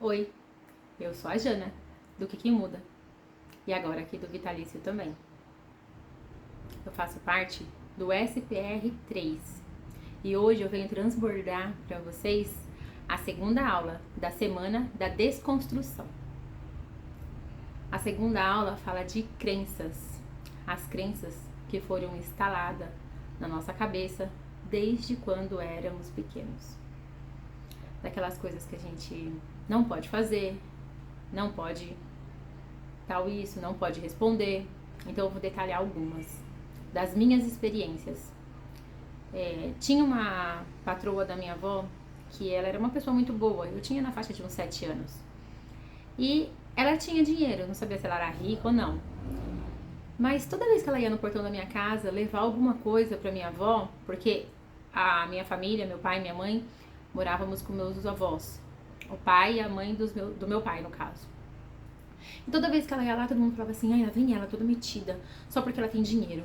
Oi, eu sou a Jana, do Que Muda, e agora aqui do Vitalício também. Eu faço parte do SPR3 e hoje eu venho transbordar para vocês a segunda aula da semana da desconstrução. A segunda aula fala de crenças, as crenças que foram instaladas na nossa cabeça desde quando éramos pequenos. Daquelas coisas que a gente não pode fazer, não pode tal isso, não pode responder. Então eu vou detalhar algumas das minhas experiências. Tinha uma patroa da minha avó que ela era uma pessoa muito boa. Eu tinha na faixa de uns 7 anos. E ela tinha dinheiro, eu não sabia se ela era rica ou não. Mas toda vez que ela ia no portão da minha casa levar alguma coisa para minha avó, porque a minha família, meu pai e minha mãe, morávamos com meus avós. O pai e a mãe do meu pai, no caso. E toda vez que ela ia lá, todo mundo falava assim, ai, lá vem ela, toda metida, só porque ela tem dinheiro.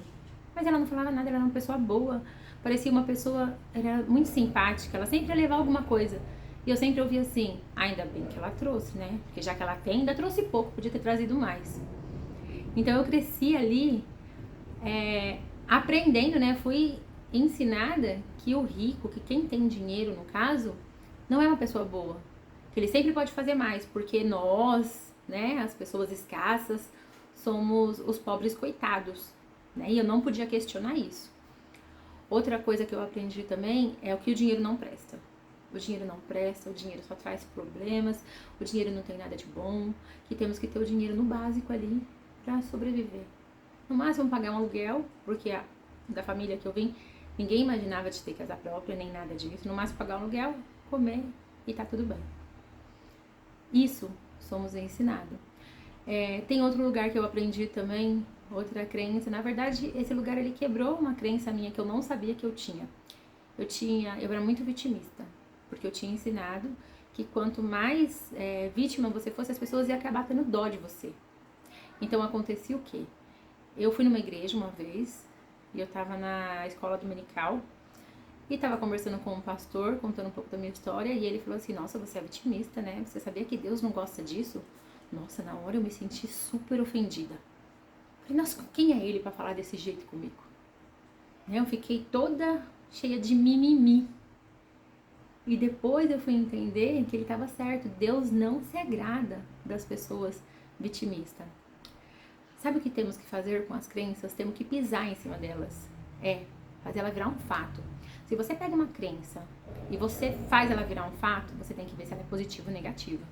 Mas ela não falava nada, ela era uma pessoa boa, parecia uma pessoa, era muito simpática, ela sempre ia levar alguma coisa. E eu sempre ouvia assim, ainda bem que ela trouxe, né? Porque já que ela tem, ainda trouxe pouco, podia ter trazido mais. Então eu cresci ali, aprendendo, né? Fui ensinada que o rico, que quem tem dinheiro no caso, não é uma pessoa boa. Que ele sempre pode fazer mais, porque nós, né, as pessoas escassas, somos os pobres coitados, né? E eu não podia questionar isso. Outra coisa que eu aprendi também é o que o dinheiro não presta. O dinheiro não presta, o dinheiro só traz problemas, o dinheiro não tem nada de bom, que temos que ter o dinheiro no básico ali para sobreviver. No máximo pagar um aluguel, porque da família que eu vim, ninguém imaginava de ter casa própria, nem nada disso. No máximo pagar um aluguel, comer e tá tudo bem. Isso somos ensinados. Tem outro lugar que eu aprendi também, outra crença. Na verdade, esse lugar ele quebrou uma crença minha que eu não sabia que eu tinha. Eu era muito vitimista, porque eu tinha ensinado que quanto mais vítima você fosse, as pessoas iam acabar tendo dó de você. Então acontecia o quê? Eu fui numa igreja uma vez, e eu estava na escola dominical, e estava conversando com um pastor, contando um pouco da minha história, e ele falou assim, nossa, você é vitimista, né? Você sabia que Deus não gosta disso? Nossa, na hora eu me senti super ofendida. Falei, nossa, quem é ele para falar desse jeito comigo? Eu fiquei toda cheia de mimimi. E depois eu fui entender que ele estava certo, Deus não se agrada das pessoas vitimistas. Sabe o que temos que fazer com as crenças? Temos que pisar em cima delas. Fazer ela virar um fato. Se você pega uma crença e você faz ela virar um fato, você tem que ver se ela é positiva ou negativa.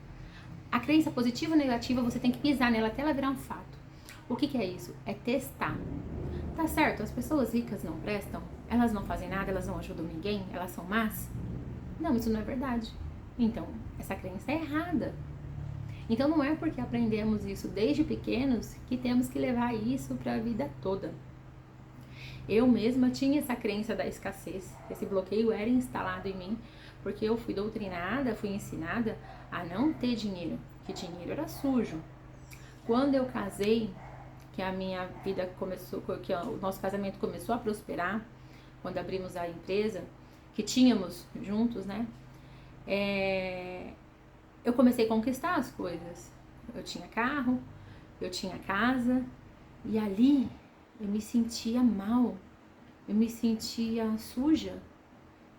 A crença positiva ou negativa, você tem que pisar nela até ela virar um fato. O que é isso? É testar. Tá certo, as pessoas ricas não prestam, elas não fazem nada, elas não ajudam ninguém, elas são más? Não, isso não é verdade. Então, essa crença é errada. Então não é porque aprendemos isso desde pequenos que temos que levar isso para a vida toda. Eu mesma tinha essa crença da escassez, esse bloqueio era instalado em mim, porque eu fui doutrinada, fui ensinada a não ter dinheiro, que dinheiro era sujo. Quando eu casei, que a minha vida começou, que o nosso casamento começou a prosperar, quando abrimos a empresa, que tínhamos juntos, né? Eu comecei a conquistar as coisas. Eu tinha carro, eu tinha casa, e ali eu me sentia mal, eu me sentia suja,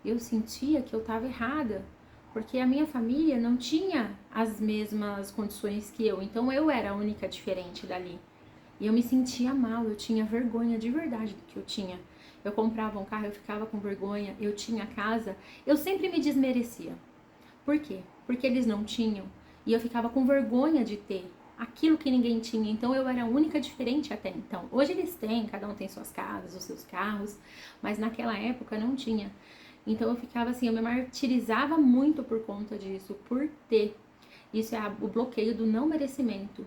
eu sentia que eu estava errada, porque a minha família não tinha as mesmas condições que eu, então eu era a única diferente dali. E eu me sentia mal, eu tinha vergonha de verdade do que eu tinha. Eu comprava um carro, eu ficava com vergonha, eu tinha casa, eu sempre me desmerecia. Por quê? Porque eles não tinham e eu ficava com vergonha de ter aquilo que ninguém tinha, então eu era a única diferente até então. Hoje eles têm, cada um tem suas casas, os seus carros, mas naquela época não tinha. Então eu ficava assim, eu me martirizava muito por conta disso, por ter. Isso é o bloqueio do não merecimento.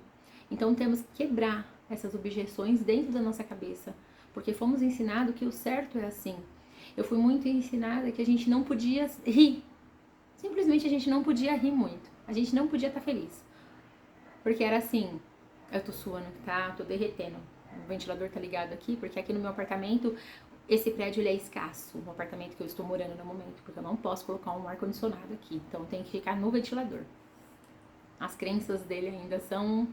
Então temos que quebrar essas objeções dentro da nossa cabeça, porque fomos ensinados que o certo é assim. Eu fui muito ensinada que a gente não podia rir. Simplesmente a gente não podia rir muito. A gente não podia estar feliz. Porque era assim, eu tô suando, tá? Tô derretendo. O ventilador tá ligado aqui, porque aqui no meu apartamento, esse prédio ele é escasso. O apartamento que eu estou morando no momento, porque eu não posso colocar um ar-condicionado aqui. Então tem que ficar no ventilador. As crenças dele ainda são...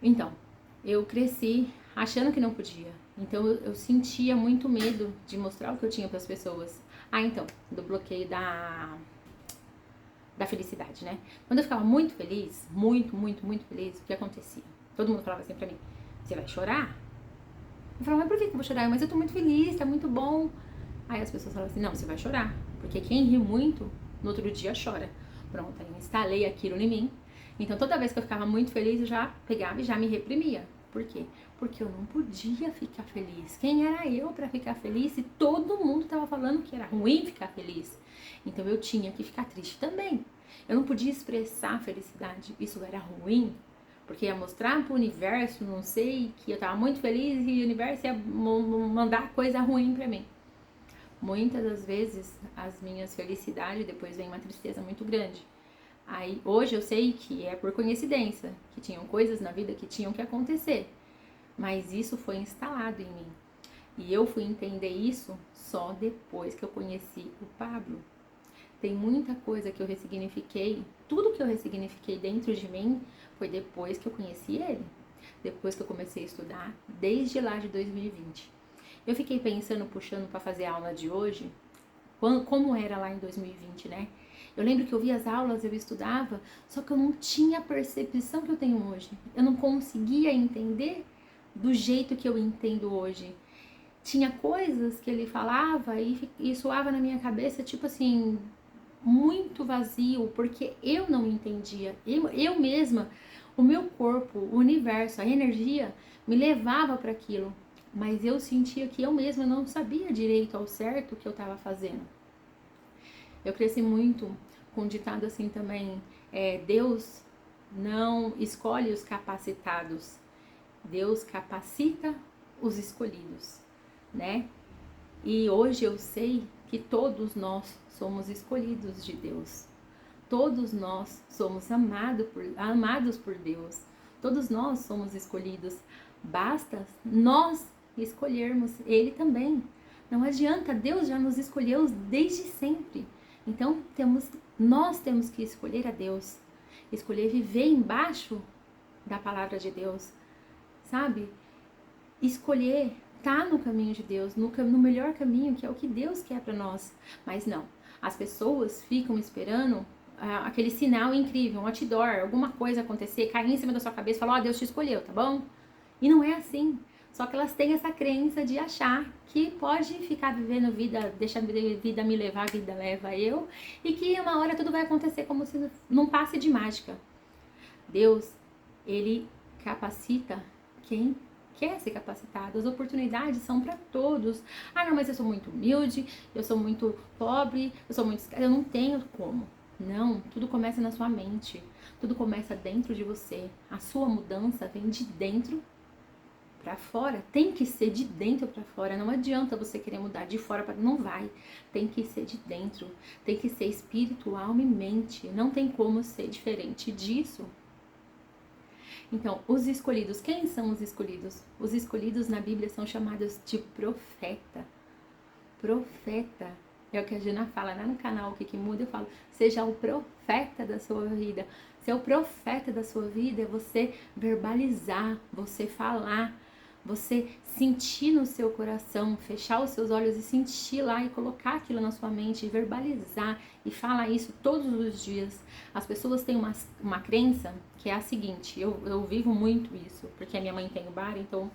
Então, eu cresci achando que não podia. Então, eu sentia muito medo de mostrar o que eu tinha para as pessoas. Então, do bloqueio da felicidade, né? Quando eu ficava muito feliz, muito feliz, o que acontecia? Todo mundo falava assim pra mim, você vai chorar? Eu falava, mas por que eu vou chorar? Mas eu tô muito feliz, tá muito bom. Aí as pessoas falavam assim, não, você vai chorar, porque quem ri muito, no outro dia chora. Pronto, aí eu instalei aquilo em mim. Então toda vez que eu ficava muito feliz, eu já pegava e já me reprimia. Por quê? Porque eu não podia ficar feliz. Quem era eu pra ficar feliz se todo mundo tava falando que era ruim ficar feliz? Então eu tinha que ficar triste também. Eu não podia expressar felicidade. Isso era ruim, porque ia mostrar pro universo, não sei, que eu tava muito feliz e o universo ia mandar coisa ruim pra mim. Muitas das vezes, as minhas felicidades, depois vem uma tristeza muito grande. Aí, hoje eu sei que é por coincidência, que tinham coisas na vida que tinham que acontecer. Mas isso foi instalado em mim. E eu fui entender isso só depois que eu conheci o Pablo. Tem muita coisa que eu ressignifiquei, tudo que eu ressignifiquei dentro de mim foi depois que eu conheci ele. Depois que eu comecei a estudar, desde lá de 2020. Eu fiquei pensando, puxando para fazer a aula de hoje, como era lá em 2020, né? Eu lembro que eu via as aulas, eu estudava, só que eu não tinha a percepção que eu tenho hoje. Eu não conseguia entender do jeito que eu entendo hoje. Tinha coisas que ele falava e soava na minha cabeça, tipo assim, muito vazio, porque eu não entendia. Eu mesma, o meu corpo, o universo, a energia me levava para aquilo. Mas eu sentia que eu mesma não sabia direito ao certo o que eu estava fazendo. Eu cresci muito com um ditado assim também, Deus não escolhe os capacitados, Deus capacita os escolhidos, né? E hoje eu sei que todos nós somos escolhidos de Deus. Todos nós somos amados por Deus. Todos nós somos escolhidos. Basta nós escolhermos Ele também. Não adianta, Deus já nos escolheu desde sempre. Então nós temos que escolher a Deus. Escolher viver embaixo da palavra de Deus. Sabe? Escolher tá no caminho de Deus, no melhor caminho, que é o que Deus quer para nós. Mas não, as pessoas ficam esperando aquele sinal incrível, um outdoor, alguma coisa acontecer, cair em cima da sua cabeça e falar, Deus te escolheu, tá bom? E não é assim. Só que elas têm essa crença de achar que pode ficar vivendo vida, deixa a vida me levar, a vida leva eu, e que uma hora tudo vai acontecer como se não passe de mágica. Deus, Ele capacita quem quer ser capacitado. As oportunidades são para todos. Não, mas eu sou muito humilde, eu sou muito pobre, eu não tenho como. Não, tudo começa na sua mente. Tudo começa dentro de você. A sua mudança vem de dentro para fora. Tem que ser de dentro para fora. Não adianta você querer mudar de fora para não vai. Tem que ser de dentro. Tem que ser espírito, alma e mente. Não tem como ser diferente disso. Então, os escolhidos, quem são os escolhidos? Os escolhidos na Bíblia são chamados de profeta. Profeta. É o que a Gina fala lá no canal, o que muda, eu falo, seja o profeta da sua vida. Ser o profeta da sua vida é você verbalizar, você falar, você sentir no seu coração, fechar os seus olhos e sentir lá e colocar aquilo na sua mente, e verbalizar e falar isso todos os dias. As pessoas têm uma crença que é a seguinte, eu vivo muito isso, porque a minha mãe tem o bar, então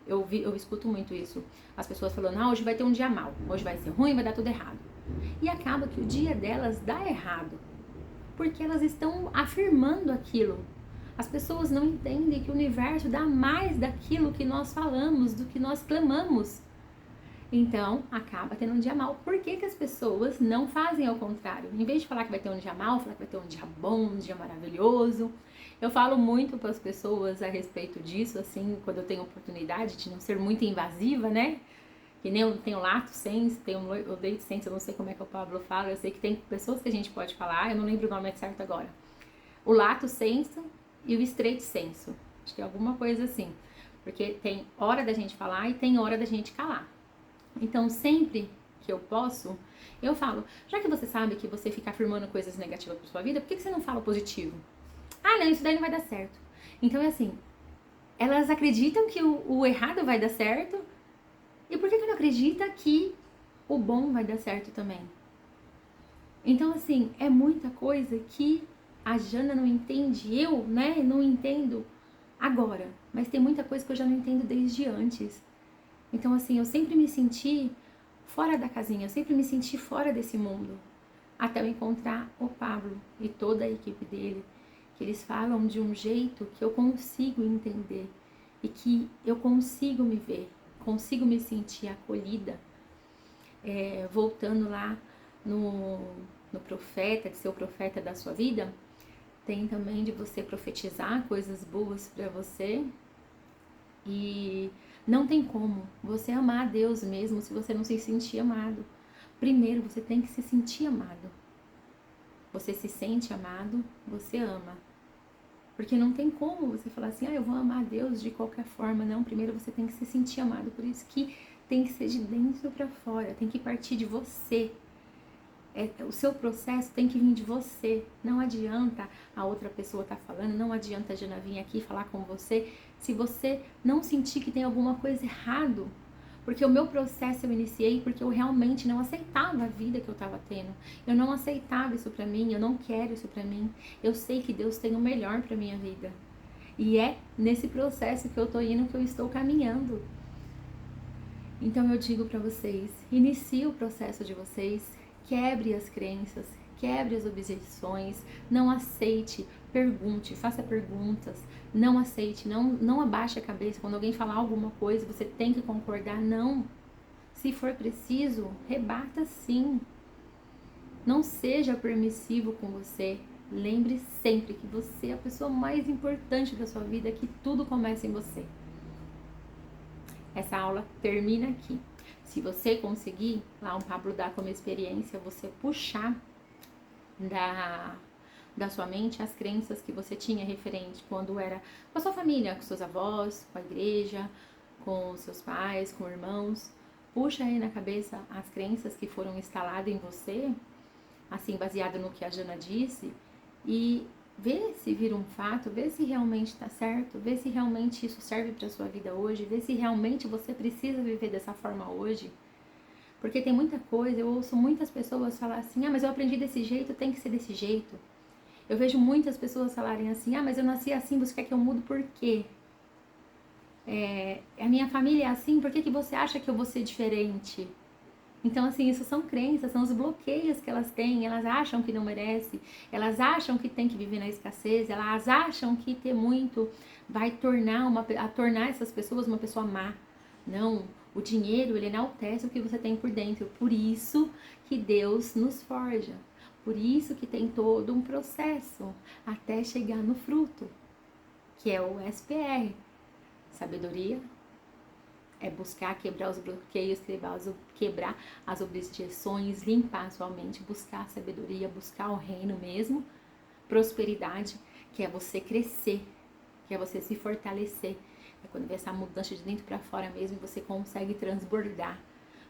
eu escuto muito isso. As pessoas falando, hoje vai ter um dia mau, hoje vai ser ruim, vai dar tudo errado. E acaba que o dia delas dá errado, porque elas estão afirmando aquilo. As pessoas não entendem que o universo dá mais daquilo que nós falamos, do que nós clamamos. Então, acaba tendo um dia mau. Por que as pessoas não fazem ao contrário? Em vez de falar que vai ter um dia mau, falar que vai ter um dia bom, um dia maravilhoso. Eu falo muito para as pessoas a respeito disso, assim, quando eu tenho oportunidade de não ser muito invasiva, né? Que nem eu tenho lato senso, tenho o leite senso, eu não sei como é que o Pablo fala, eu sei que tem pessoas que a gente pode falar, eu não lembro o nome certo agora. O lato senso e o straight senso. Acho que é alguma coisa assim. Porque tem hora da gente falar e tem hora da gente calar. Então, sempre porque eu posso, eu falo, já que você sabe que você fica afirmando coisas negativas pra sua vida, por que você não fala o positivo? Ah, não, isso daí não vai dar certo. Então é assim, elas acreditam que o errado vai dar certo, e por que não acredita que o bom vai dar certo também? Então assim, é muita coisa que a Jana não entende, eu, né, não entendo agora, mas tem muita coisa que eu já não entendo desde antes. Então assim, eu sempre me senti fora da casinha, eu sempre me senti fora desse mundo, até eu encontrar o Pablo e toda a equipe dele, que eles falam de um jeito que eu consigo entender e que eu consigo me ver, consigo me sentir acolhida. Voltando lá no profeta, de ser o profeta da sua vida, tem também de você profetizar coisas boas para você. E não tem como você amar a Deus mesmo se você não se sentir amado. Primeiro você tem que se sentir amado. Você se sente amado, você ama. Porque não tem como você falar assim, eu vou amar a Deus de qualquer forma. Não, primeiro você tem que se sentir amado. Por isso que tem que ser de dentro para fora, tem que partir de você. O seu processo tem que vir de você. Não adianta a outra pessoa estar falando, não adianta a Jana vir aqui falar com você, se você não sentir que tem alguma coisa errado. Porque o meu processo eu iniciei porque eu realmente não aceitava a vida que eu estava tendo. Eu não aceitava isso pra mim, eu não quero isso pra mim. Eu sei que Deus tem o melhor pra minha vida. E é nesse processo que eu tô indo, que eu estou caminhando. Então eu digo pra vocês, inicie o processo de vocês, quebre as crenças, quebre as objeções, não aceite, pergunte, faça perguntas, não aceite, não abaixe a cabeça. Quando alguém falar alguma coisa, você tem que concordar, não. Se for preciso, rebata sim. Não seja permissivo com você. Lembre sempre que você é a pessoa mais importante da sua vida, que tudo começa em você. Essa aula termina aqui. Se você conseguir, lá um Pablo dá como experiência, você puxar da sua mente as crenças que você tinha referente quando era com a sua família, com seus avós, com a igreja, com seus pais, com irmãos. Puxa aí na cabeça as crenças que foram instaladas em você, assim, baseado no que a Jana disse, e vê se vira um fato, vê se realmente está certo, vê se realmente isso serve para sua vida hoje, vê se realmente você precisa viver dessa forma hoje. Porque tem muita coisa, eu ouço muitas pessoas falar assim, mas eu aprendi desse jeito, tem que ser desse jeito. Eu vejo muitas pessoas falarem assim, mas eu nasci assim, você quer que eu mude por quê? A minha família é assim, por que você acha que eu vou ser diferente? Então, assim, isso são crenças, são os bloqueios que elas têm, elas acham que não merece, elas acham que tem que viver na escassez, elas acham que ter muito vai tornar essas pessoas uma pessoa má. Não, o dinheiro, ele enaltece o que você tem por dentro, por isso que Deus nos forja, por isso que tem todo um processo até chegar no fruto, que é o SPR, sabedoria, é buscar quebrar os bloqueios, quebrar as objeções, limpar a sua mente, buscar a sabedoria, buscar o reino mesmo, prosperidade, que é você crescer, que é você se fortalecer, é quando vem essa mudança de dentro para fora mesmo, você consegue transbordar,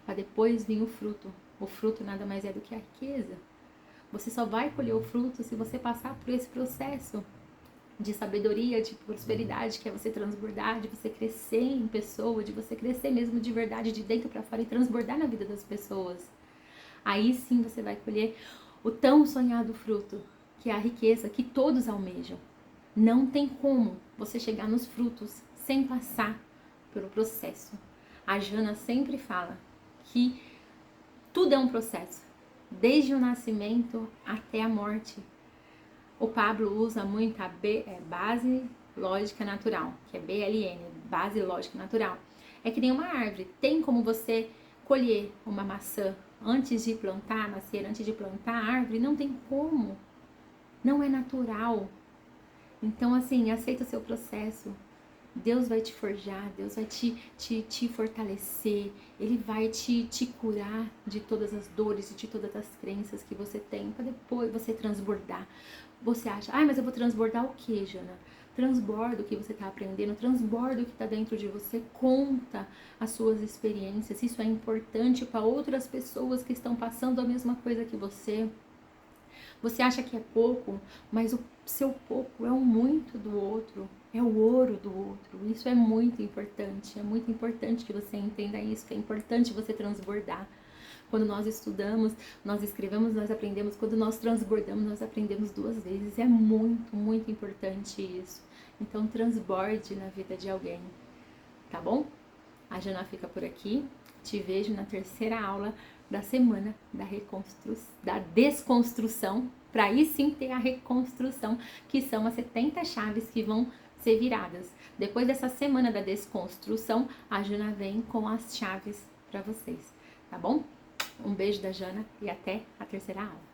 para depois vir o fruto. O fruto nada mais é do que a riqueza. Você só vai colher o fruto se você passar por esse processo de sabedoria, de prosperidade, que é você transbordar, de você crescer em pessoa, de você crescer mesmo de verdade, de dentro para fora e transbordar na vida das pessoas. Aí sim você vai colher o tão sonhado fruto, que é a riqueza que todos almejam. Não tem como você chegar nos frutos sem passar pelo processo. A Jana sempre fala que tudo é um processo, desde o nascimento até a morte. O Pablo usa muito a base lógica natural, que é BLN, base lógica natural. É que nem uma árvore. Tem como você colher uma maçã antes de plantar, nascer antes de plantar a árvore? Não tem como. Não é natural. Então, assim, aceita o seu processo. Deus vai te forjar, Deus vai te fortalecer, Ele vai te curar de todas as dores e de todas as crenças que você tem, para depois você transbordar. Você acha, mas eu vou transbordar o quê, Jana? transborda o que você está aprendendo, transborda o que está dentro de você, conta as suas experiências. Isso é importante para outras pessoas que estão passando a mesma coisa que você. Você acha que é pouco, mas o seu pouco é o muito do outro, é o ouro do outro. Isso é muito importante que você entenda isso, que é importante você transbordar. Quando nós estudamos, nós escrevemos, nós aprendemos. Quando nós transbordamos, nós aprendemos 2 vezes. É muito importante isso. Então, transborde na vida de alguém, tá bom? A Jana fica por aqui. Te vejo na 3ª aula da semana da desconstrução, para aí sim ter a reconstrução, que são as 70 chaves que vão ser viradas. Depois dessa semana da desconstrução, a Jana vem com as chaves para vocês, tá bom? Um beijo da Jana e até a 3ª aula.